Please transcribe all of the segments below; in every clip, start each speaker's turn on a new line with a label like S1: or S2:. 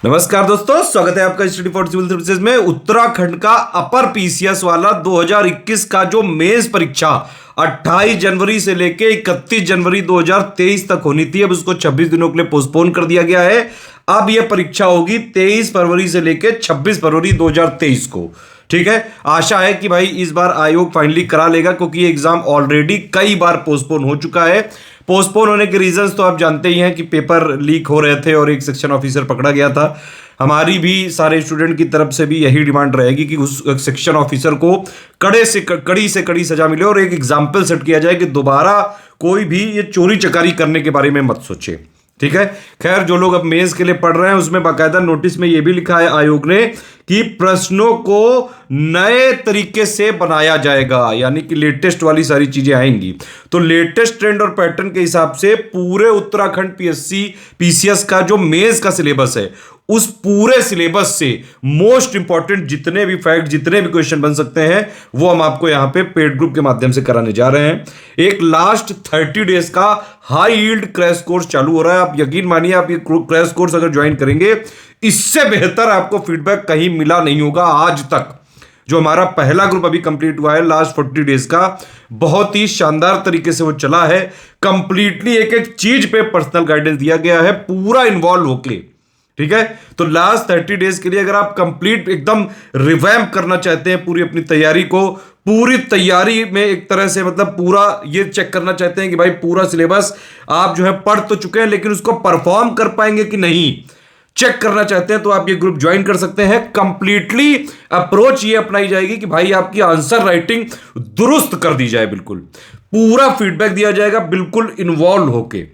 S1: नमस्कार दोस्तों, स्वागत है आपका स्टडी फॉर सिविल सर्विसेज में। उत्तराखंड का अपर पीसीएस वाला 2021 का जो मेंस परीक्षा 28 जनवरी से लेके 31 जनवरी 2023 तक होनी थी, अब उसको 26 दिनों के लिए पोस्टपोन कर दिया गया है। अब यह परीक्षा होगी 23 फरवरी से लेके 26 फरवरी 2023 को। ठीक है, आशा है कि भाई इस बार आयोग फाइनली करा लेगा, क्योंकि ये एग्जाम ऑलरेडी कई बार पोस्टपोन हो चुका है। पोस्टपोन होने के रीजंस तो आप जानते ही हैं कि पेपर लीक हो रहे थे और एक सेक्शन ऑफिसर पकड़ा गया था। हमारी भी सारे स्टूडेंट की तरफ से भी यही डिमांड रहेगी कि उस सेक्शन ऑफिसर को कड़ी से कड़ी सजा मिले और एक एग्जाम्पल सेट किया जाए कि दोबारा कोई भी ये चोरी चकारी करने के बारे में मत सोचे। ठीक है, खैर जो लोग अब मेंस के लिए पढ़ रहे हैं उसमें बाकायदा नोटिस में यह भी लिखा है आयोग ने कि प्रश्नों को नए तरीके से बनाया जाएगा, यानी कि लेटेस्ट वाली सारी चीजें आएंगी। तो लेटेस्ट ट्रेंड और पैटर्न के हिसाब से पूरे उत्तराखंड पीएससी पीसीएस का जो मेंस का सिलेबस है, उस पूरे सिलेबस से मोस्ट इंपॉर्टेंट जितने भी फैक्ट, जितने भी क्वेश्चन बन सकते हैं, वो हम आपको यहां पे पेड ग्रुप के माध्यम से कराने जा रहे हैं। एक लास्ट 30 डेज का हाई यील्ड क्रैश कोर्स चालू हो रहा है। आप यकीन मानिए, आप ये क्रैश कोर्स अगर ज्वाइन करेंगे, इससे बेहतर आपको फीडबैक कहीं मिला नहीं होगा आज तक। जो हमारा पहला ग्रुप अभी कंप्लीट हुआ है लास्ट 40 डेज का, बहुत ही शानदार तरीके से वो चला है। कंप्लीटली एक एक चीज पे पर्सनल गाइडेंस दिया गया है, पूरा इन्वॉल्व होके। ठीक है, तो लास्ट 30 डेज के लिए अगर आप कंप्लीट एकदम रिवैम्प करना चाहते हैं पूरी अपनी तैयारी को, पूरी तैयारी में एक तरह से मतलब पूरा ये चेक करना चाहते हैं कि भाई पूरा सिलेबस आप जो है पढ़ तो चुके हैं, लेकिन उसको परफॉर्म कर पाएंगे कि नहीं, चेक करना चाहते हैं, तो आप ये ग्रुप ज्वाइन कर सकते हैं। कंप्लीटली अप्रोच ये अपनाई जाएगी कि भाई आपकी आंसर राइटिंग दुरुस्त कर दी जाए, बिल्कुल पूरा फीडबैक दिया जाएगा, बिल्कुल इन्वॉल्व होके।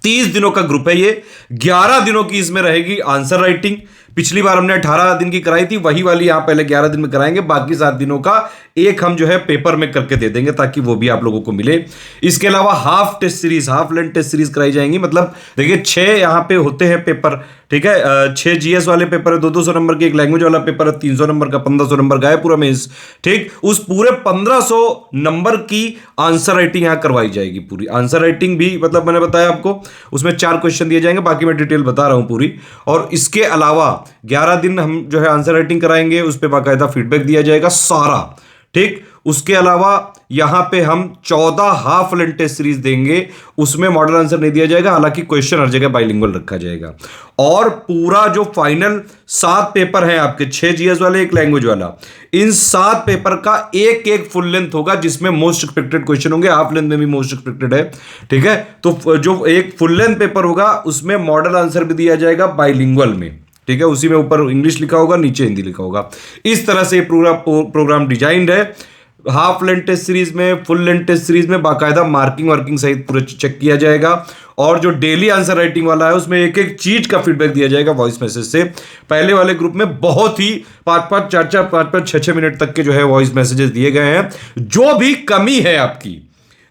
S1: 30 दिनों का ग्रुप है ये, 11 दिनों की इसमें रहेगी आंसर राइटिंग। पिछली बार हमने 18 दिन की कराई थी, वही वाली यहां पहले 11 दिन में कराएंगे, बाकी 7 दिनों का एक हम जो है पेपर में करके दे देंगे ताकि वो भी आप लोगों को मिले। इसके अलावा half test series, half length test series कराई जाएंगी। मतलब देखिए 6 यहां पे होते हैं पेपर, ठीक है, 6 जीएस वाले पेपर है, 200 नंबर के, एक लैंग्वेज वाला पेपर है 300 नंबर का, 1500 नंबर का है पूरा मेंस। ठीक, उस पूरे 1500 नंबर की आंसर राइटिंग यहां करवाई जाएगी। पूरी आंसर राइटिंग भी मतलब मैंने बताया आपको, उसमें 4 क्वेश्चन दिए जाएंगे, बाकी मैं डिटेल बता रहा हूं पूरी। और इसके अलावा 11 दिन हम जो है आंसर राइटिंग कराएंगे, उस पर बाकायदा फीडबैक दिया जाएगा सारा। ठीक, उसके अलावा यहां पे हम 14 हाफ लेंथ टेस्ट सीरीज देंगे, उसमें मॉडल आंसर नहीं दिया जाएगा, हालांकि क्वेश्चन हर जगह बाइलिंगुअल रखा जाएगा। और पूरा जो फाइनल 7 पेपर हैं आपके, 6 जीएस वाले, एक लैंग्वेज वाला, इन 7 पेपर का एक एक फुल लेंथ होगा, जिसमें मोस्ट एक्सपेक्टेड क्वेश्चन होंगे, हाफ लेंथ में भी मोस्ट एक्सपेक्टेड है। ठीक है, तो जो एक फुल लेंथ पेपर होगा उसमें मॉडल आंसर भी दिया जाएगा बाइलिंगुअल में। ठीक है, उसी में ऊपर इंग्लिश लिखा होगा, नीचे हिंदी लिखा होगा। इस तरह से पूरा प्रोग्राम डिजाइंड है। हाफ लेंथ टेस्ट सीरीज में, फुल लेंथ टेस्ट सीरीज में बाकायदा मार्किंग वार्किंग सहित पूरा चेक किया जाएगा। और जो डेली आंसर राइटिंग वाला है उसमें एक एक चीज का फीडबैक दिया जाएगा वॉइस मैसेज से। पहले वाले ग्रुप में बहुत ही 5-5, 4-4, 5-5, 6-6 मिनट तक के जो है वॉइस मैसेजेस दिए गए हैं। जो भी कमी है आपकी,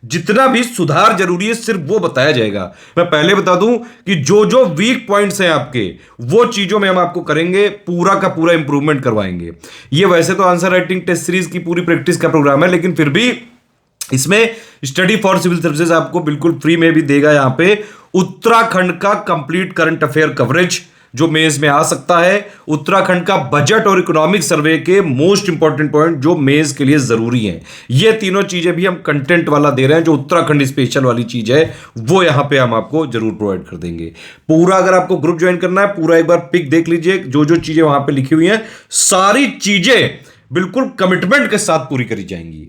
S1: जितना भी सुधार जरूरी है, सिर्फ वो बताया जाएगा। मैं पहले बता दूं कि जो जो वीक पॉइंट्स हैं आपके, वो चीजों में हम आपको करेंगे, पूरा का पूरा इंप्रूवमेंट करवाएंगे। ये वैसे तो आंसर राइटिंग टेस्ट सीरीज की पूरी प्रैक्टिस का प्रोग्राम है, लेकिन फिर भी इसमें स्टडी फॉर सिविल सर्विसेज आपको बिल्कुल फ्री में भी देगा यहां पे उत्तराखंड का कंप्लीट करंट अफेयर कवरेज जो मेंस में आ सकता है, उत्तराखंड का बजट और इकोनॉमिक सर्वे के मोस्ट इंपॉर्टेंट पॉइंट जो मेंस के लिए जरूरी हैं। ये तीनों चीजें भी हम कंटेंट वाला दे रहे हैं। जो उत्तराखंड स्पेशल वाली चीज है वो यहां पे हम आपको जरूर प्रोवाइड कर देंगे। पूरा अगर आपको ग्रुप ज्वाइन करना है, पूरा एक बार पिक देख लीजिए, जो जो चीजें वहां पे लिखी हुई हैं, सारी चीजें बिल्कुल कमिटमेंट के साथ पूरी करी जाएंगी।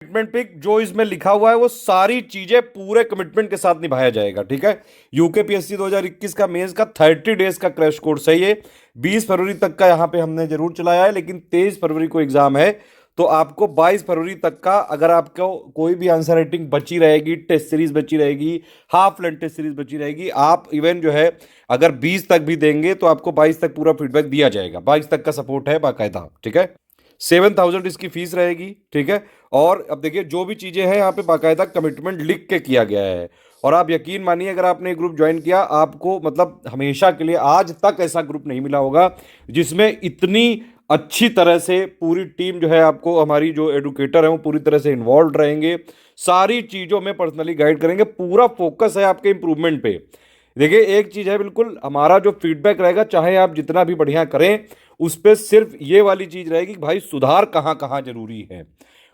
S1: कमिटमेंट पिक जो इसमें लिखा हुआ है वो सारी चीजें पूरे कमिटमेंट के साथ निभाया जाएगा। ठीक है, यूकेपीएससी 2021 का मेंस का 30 डेज का क्रैश कोर्स है ये। 20 फरवरी तक का यहां पे हमने जरूर चलाया है, लेकिन 23 फरवरी को एग्जाम है, तो आपको 22 फरवरी तक का अगर आपको कोई भी आंसर राइटिंग बची रहेगी, टेस्ट सीरीज बची रहेगी, हाफ लेंथ टेस्ट सीरीज बची रहेगी, आप इवन जो है अगर 20 तक भी देंगे तो आपको 22 तक पूरा फीडबैक दिया जाएगा। 22 तक का सपोर्ट है बाकायदा। ठीक है, 7,000 इसकी फीस रहेगी। ठीक है, और अब देखिए जो भी चीजें हैं यहाँ पे बाकायदा कमिटमेंट लिख के किया गया है। और आप यकीन मानिए, अगर आपने ग्रुप ज्वाइन किया, आपको मतलब हमेशा के लिए, आज तक ऐसा ग्रुप नहीं मिला होगा जिसमें इतनी अच्छी तरह से पूरी टीम जो है, आपको हमारी जो एडुकेटर है वो पूरी तरह से इन्वॉल्व रहेंगे, सारी चीज़ों में पर्सनली गाइड करेंगे। पूरा फोकस है आपके इंप्रूवमेंट पे। देखिए एक चीज है, बिल्कुल हमारा जो फीडबैक रहेगा, चाहे आप जितना भी बढ़िया करें, उस पे सिर्फ ये वाली चीज रहेगी कि भाई सुधार कहाँ कहाँ जरूरी है।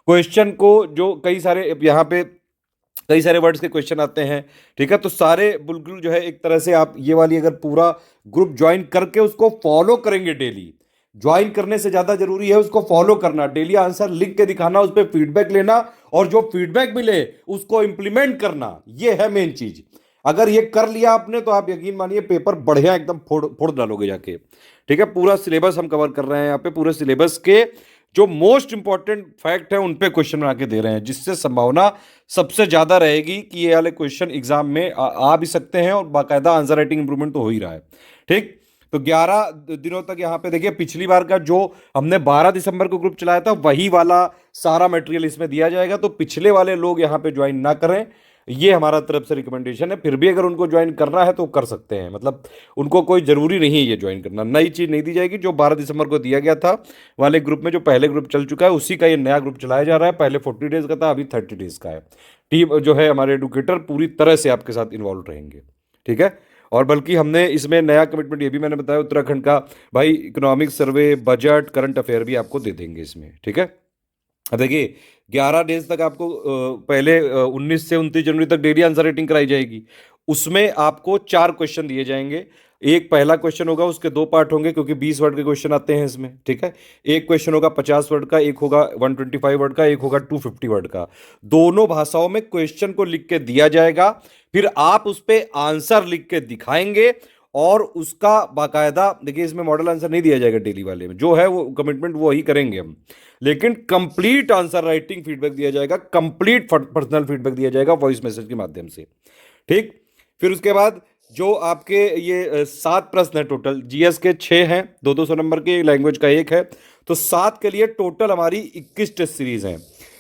S1: क्वेश्चन को जो कई सारे यहाँ पे कई सारे वर्ड्स के क्वेश्चन आते हैं, ठीक है, तो सारे बिल्कुल जो है एक तरह से आप ये वाली अगर पूरा ग्रुप ज्वाइन करके उसको फॉलो करेंगे डेली, ज्वाइन करने से ज्यादा जरूरी है उसको फॉलो करना, डेली आंसर लिख के दिखाना, उस पर फीडबैक लेना, और जो फीडबैक मिले उसको इंप्लीमेंट करना, ये है मेन चीज। अगर ये कर लिया आपने तो आप यकीन मानिए पेपर बढ़िया एकदम फोड़ फोड़ डालोगे जाके। ठीक है, पूरा सिलेबस हम कवर कर रहे हैं यहाँ पे, पूरे सिलेबस के जो मोस्ट इंपॉर्टेंट फैक्ट है उन पे क्वेश्चन बना के दे रहे हैं, जिससे संभावना सबसे ज्यादा रहेगी कि ये वाले क्वेश्चन एग्जाम में आ भी सकते हैं, और बाकायदा आंसर राइटिंग इंप्रूवमेंट तो हो ही रहा है। ठीक, तो 11 दिनों तक यहाँ पे देखिए, पिछली बार का जो हमने 12 दिसंबर को ग्रुप चलाया था वही वाला सारा मटेरियल इसमें दिया जाएगा, तो पिछले वाले लोग यहाँ पे ज्वाइन ना करें, ये हमारा तरफ से रिकमेंडेशन है। फिर भी अगर उनको ज्वाइन करना है तो कर सकते हैं, मतलब उनको कोई जरूरी नहीं है ये ज्वाइन करना, नई चीज नहीं दी जाएगी। जो 12 दिसंबर को दिया गया था वाले ग्रुप में, जो पहले ग्रुप चल चुका है उसी का ये नया ग्रुप चलाया जा रहा है। पहले 40 डेज का था, अभी 30 डेज का है। टीम जो है हमारे एडुकेटर पूरी तरह से आपके साथ इन्वॉल्व रहेंगे, ठीक है। और बल्कि हमने इसमें नया कमिटमेंट ये भी मैंने बताया उत्तराखंड का, भाई economic survey, budget, current affair भी आपको दे देंगे इसमें, ठीक है। अब देखिए 11 डेज तक आपको पहले 19 से 29 जनवरी तक डेली आंसर राइटिंग कराई जाएगी। उसमें आपको 4 क्वेश्चन दिए जाएंगे। एक पहला क्वेश्चन होगा, उसके 2 पार्ट होंगे क्योंकि 20 वर्ड के क्वेश्चन आते हैं इसमें, ठीक है। एक क्वेश्चन होगा 50 वर्ड का, एक होगा 125 वर्ड का, एक होगा 250 वर्ड का। दोनों भाषाओं में क्वेश्चन को लिख के दिया जाएगा, फिर आप उस पर आंसर लिख के दिखाएंगे, और उसका बाकायदा देखिए इसमें मॉडल आंसर नहीं दिया जाएगा डेली वाले में, जो है वो कमिटमेंट वो ही करेंगे हम, लेकिन कंप्लीट आंसर राइटिंग फीडबैक दिया जाएगा, कंप्लीट पर्सनल फीडबैक दिया जाएगा वॉइस मैसेज के माध्यम से। ठीक, फिर उसके बाद जो आपके ये 7 प्रश्न है टोटल, जीएस के 6 हैं, 200 नंबर के, लैंग्वेज का 1 है, तो 7 के लिए टोटल हमारी 21 टेस्ट सीरीज हैं।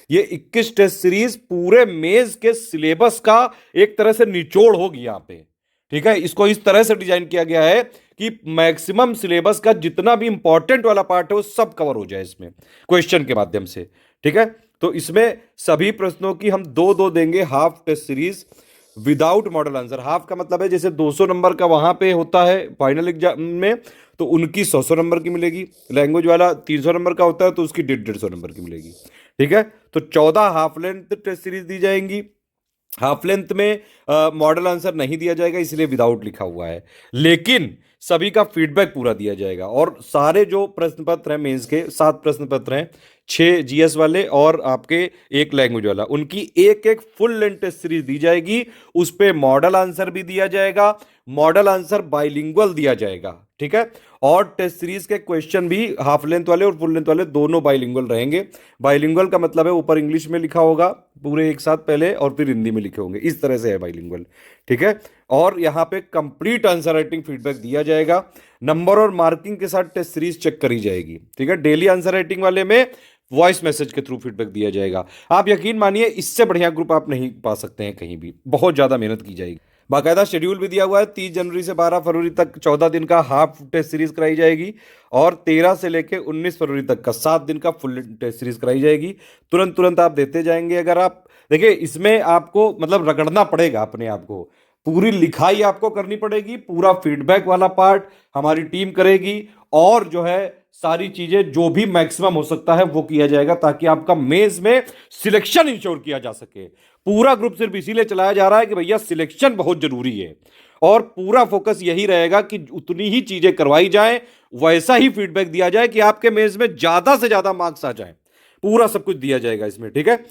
S1: ये 21 टेस्ट सीरीज पूरे मेंस के सिलेबस का एक तरह से निचोड़ होगी यहाँ पे, ठीक है। इसको इस तरह से डिजाइन किया गया है कि मैक्सिमम सिलेबस का जितना भी इंपॉर्टेंट वाला पार्ट है वो सब कवर हो जाए इसमें क्वेश्चन के माध्यम से, ठीक है। तो इसमें सभी प्रश्नों की हम 2-2 देंगे half test series without model answer. Half का मतलब है जैसे 200 नंबर का वहां पे होता है फाइनल एग्जाम में, तो उनकी 100 नंबर की मिलेगी। लैंग्वेज वाला 300 नंबर का होता है तो उसकी 150 नंबर की मिलेगी, ठीक है। तो 14 हाफ लेंथ टेस्ट सीरीज दी जाएंगी। हाफ लेंथ में मॉडल आंसर नहीं दिया जाएगा, इसलिए विदाउट लिखा हुआ है, लेकिन सभी का फीडबैक पूरा दिया जाएगा। और सारे जो प्रश्न पत्र हैं मेंस के, 7 प्रश्न पत्र हैं, 6 जीएस वाले और आपके 1 लैंग्वेज वाला, उनकी एक एक फुल लेंथ टेस्ट सीरीज दी जाएगी। उस पे मॉडल आंसर भी दिया जाएगा, मॉडल आंसर बाइलिंगुअल दिया जाएगा, ठीक है। और टेस्ट सीरीज के क्वेश्चन भी हाफ लेंथ वाले और फुल लेंथ वाले दोनों बाइलिंगुअल रहेंगे। बाइलिंगुअल का मतलब है ऊपर इंग्लिश में लिखा होगा पूरे एक साथ पहले, और फिर हिंदी में लिखे होंगे, इस तरह से है बाइलिंगुअल, ठीक है। और यहाँ पे कंप्लीट आंसर राइटिंग फीडबैक दिया जाएगा, नंबर और मार्किंग के साथ टेस्ट सीरीज चेक करी जाएगी, ठीक है। डेली आंसर राइटिंग वाले में वॉइस मैसेज के थ्रू फीडबैक दिया जाएगा। आप यकीन मानिए इससे बढ़िया ग्रुप आप नहीं पा सकते हैं कहीं भी, बहुत ज्यादा मेहनत की जाएगी। बाकायदा शेड्यूल भी दिया हुआ है, 30 जनवरी से 12 फरवरी तक 14 दिन का हाफ टेस्ट सीरीज कराई जाएगी, और 13 से लेकर 19 फरवरी तक का 7 दिन का फुल टेस्ट सीरीज कराई जाएगी। तुरंत तुरंत आप देते जाएंगे। अगर आप देखिए इसमें आपको मतलब रगड़ना पड़ेगा अपने आप को, पूरी लिखाई आपको करनी पड़ेगी, पूरा फीडबैक वाला पार्ट हमारी टीम करेगी, और जो है सारी चीजें जो भी मैक्सिमम हो सकता है वो किया जाएगा, ताकि आपका मेंस में सिलेक्शन इंश्योर किया जा सके। पूरा ग्रुप सिर्फ इसीलिए चलाया जा रहा है कि भैया सिलेक्शन बहुत जरूरी है, और पूरा फोकस यही रहेगा कि उतनी ही चीजें करवाई जाएं, वैसा ही फीडबैक दिया जाए कि आपके मेंस में ज्यादा से ज्यादा मार्क्स आ जाएं। पूरा सब कुछ दिया जाएगा इसमें, ठीक है।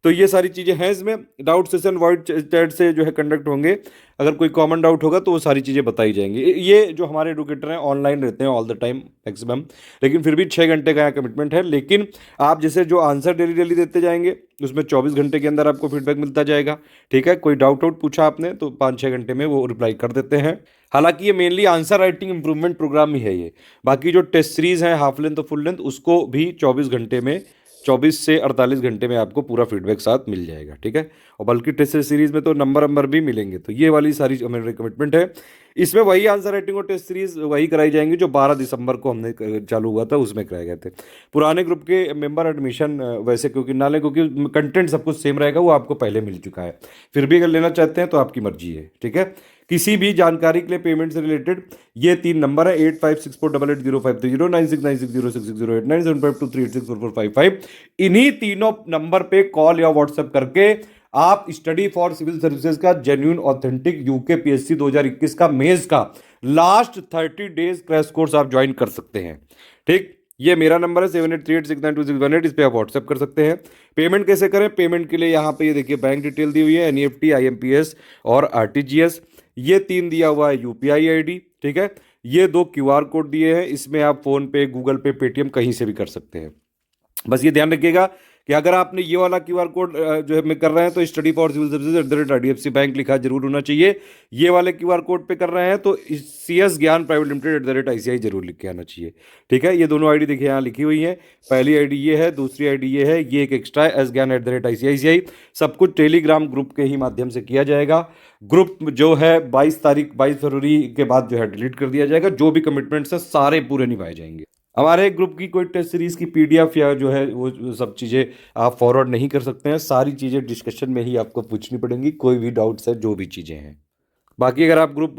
S1: तो ये सारी चीजें हैं इसमें। डाउट सेशन वॉइस चैट से जो है कंडक्ट होंगे, अगर कोई कॉमन डाउट होगा तो वो सारी चीजें बताई जाएंगी। ये जो हमारे एडुकेटर हैं ऑनलाइन रहते हैं ऑल द टाइम मैक्सिमम, लेकिन फिर भी 6 घंटे का यहाँ कमिटमेंट है। लेकिन आप जैसे जो आंसर डेली डेली देते जाएंगे उसमें 24 घंटे के अंदर आपको फीडबैक मिलता जाएगा, ठीक है। कोई डाउट आउट पूछा आपने तो 5-6 घंटे में वो रिप्लाई कर देते हैं। हालांकि ये mainly answer writing improvement programme ही है ये। बाकी जो टेस्ट सीरीज है हाफ लेंथ और फुल लेंथ, उसको भी 24 घंटे में, 24 से 48 घंटे में आपको पूरा फीडबैक साथ मिल जाएगा, ठीक है। और बल्कि टेस्ट सीरीज में तो नंबर भी मिलेंगे। तो ये वाली सारी हमारी कमिटमेंट है। इसमें वही आंसर राइटिंग और टेस्ट सीरीज वही कराई जाएंगी जो 12 दिसंबर को हमने चालू हुआ था उसमें कराए गए थे। पुराने ग्रुप के मेंबर एडमिशन वैसे क्योंकि ना लें, क्योंकि कंटेंट सब कुछ सेम रहेगा, वो आपको पहले मिल चुका है। फिर भी अगर लेना चाहते हैं तो आपकी मर्जी है, ठीक है। किसी भी जानकारी के लिए पेमेंट से रिलेटेड ये 3 नंबर है 8564880530 9696066089 7523864455। इन्हीं तीनों नंबर पे कॉल या व्हाट्सएप करके आप स्टडी फॉर सिविल सर्विसेज का जेन्युइन ऑथेंटिक यूकेपीएससी 2021 का मेंस का लास्ट 30 डेज क्रैश कोर्स आप ज्वाइन कर सकते हैं। ठीक, ये मेरा नंबर है 7838692618। इस पे आप व्हाट्सएप कर सकते हैं। पेमेंट कैसे करें? पेमेंट के लिए यहाँ पे ये देखिए बैंक डिटेल दी हुई है, एनईएफटी, आईएमपीएस और आरटीजीएस। ये 3 दिया हुआ है यूपीआई आईडी। ठीक है, ये 2 क्यूआर कोड दिए हैं, इसमें आप फोन पे, गूगल पे, पेटीएम कहीं से भी कर सकते हैं। बस ये ध्यान रखिएगा कि अगर आपने ये वाला क्यूआर कोड जो है में कर रहे हैं तो study for civil services @IDFC bank लिखा जरूर होना चाहिए। ये वाले क्यूआर कोड पे कर रहे हैं तो CS ज्ञान प्राइवेट लिमिटेड @ICI जरूर लिख के आना चाहिए। ठीक है, ये दोनों आईडी देखिए यहाँ लिखी हुई है। पहली आईडी ये है, दूसरी आईडी ये है, ये एक एक्स्ट्रा है एस ज्ञान @ICICI। सब कुछ टेलीग्राम ग्रुप के ही माध्यम से किया जाएगा। ग्रुप जो है 22 फरवरी के बाद जो है डिलीट कर दिया जाएगा। जो भी कमिटमेंट्स है सारे पूरे निभाए जाएंगे। हमारे ग्रुप की कोई टेस्ट सीरीज की पीडीएफ या जो है वो सब चीज़ें आप फॉरवर्ड नहीं कर सकते हैं। सारी चीज़ें डिस्कशन में ही आपको पूछनी पड़ेंगी, कोई भी डाउट्स है जो भी चीज़ें हैं। बाकी अगर आप ग्रुप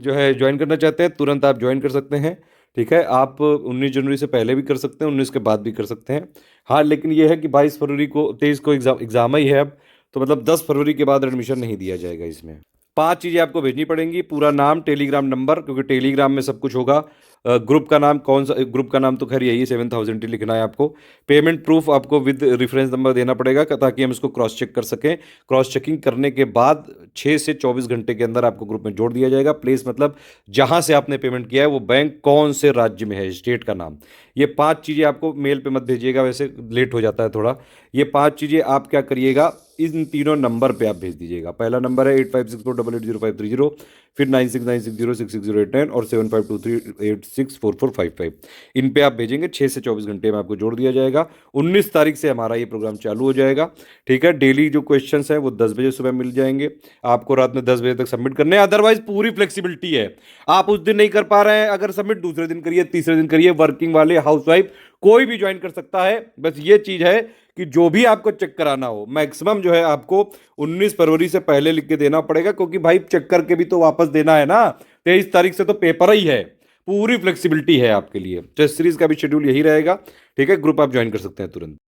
S1: जो है ज्वाइन करना चाहते हैं तुरंत आप ज्वाइन कर सकते हैं। ठीक है, आप 19 जनवरी से पहले भी कर सकते हैं, 19 के बाद भी कर सकते हैं। हाँ, लेकिन ये है कि 22 फरवरी को 23 को एग्ज़ाम ही है अब, तो मतलब 10 फरवरी के बाद एडमिशन नहीं दिया जाएगा इसमें। 5 चीज़ें आपको भेजनी पड़ेंगी, पूरा नाम, टेलीग्राम नंबर, क्योंकि टेलीग्राम में सब कुछ होगा। ग्रुप का नाम कौन सा, ग्रुप का नाम तो खैर यही 7000 लिखना है आपको। पेमेंट प्रूफ आपको विद रेफरेंस नंबर देना पड़ेगा ताकि हम इसको क्रॉस चेक कर सकें। क्रॉस चेकिंग करने के बाद 6 से 24 घंटे के अंदर आपको ग्रुप में जोड़ दिया जाएगा। प्लेस मतलब जहां से आपने पेमेंट किया है वो बैंक कौन से राज्य में है, स्टेट का नाम। ये 5 चीज़ें आपको मेल पे मत भेजिएगा, वैसे लेट हो जाता है थोड़ा। ये 5 चीज़ें आप क्या करिएगा, इन तीनों नंबर पे आप भेज दीजिएगा। पहला नंबर है 8564880530, फिर 9696066089 और 7523864455। इन पे आप भेजेंगे, 6 से 24 घंटे में आपको जोड़ दिया जाएगा। 19 तारीख से हमारा ये प्रोग्राम चालू हो जाएगा। ठीक है, डेली जो क्वेश्चंस हैं वो 10 बजे सुबह मिल जाएंगे आपको, रात में 10 बजे तक सबमिट करने हैं। अदरवाइज पूरी फ्लेक्सिबिलिटी है, आप उस दिन नहीं कर पा रहे हैं अगर सबमिट, दूसरे दिन करिए, तीसरे दिन करिए। वर्किंग वाले, हाउसवाइफ, कोई भी ज्वाइन कर सकता है। बस ये चीज़ है कि जो भी आपको चेक कराना हो मैक्सिमम जो है आपको 19 फरवरी से पहले लिख के देना पड़ेगा, क्योंकि भाई चेक करके भी तो वापस देना है ना। 23 तारीख से तो पेपर ही है। पूरी फ्लेक्सिबिलिटी है आपके लिए। टेस्ट सीरीज का भी शेड्यूल यही रहेगा। ठीक है, ग्रुप आप ज्वाइन कर सकते हैं तुरंत।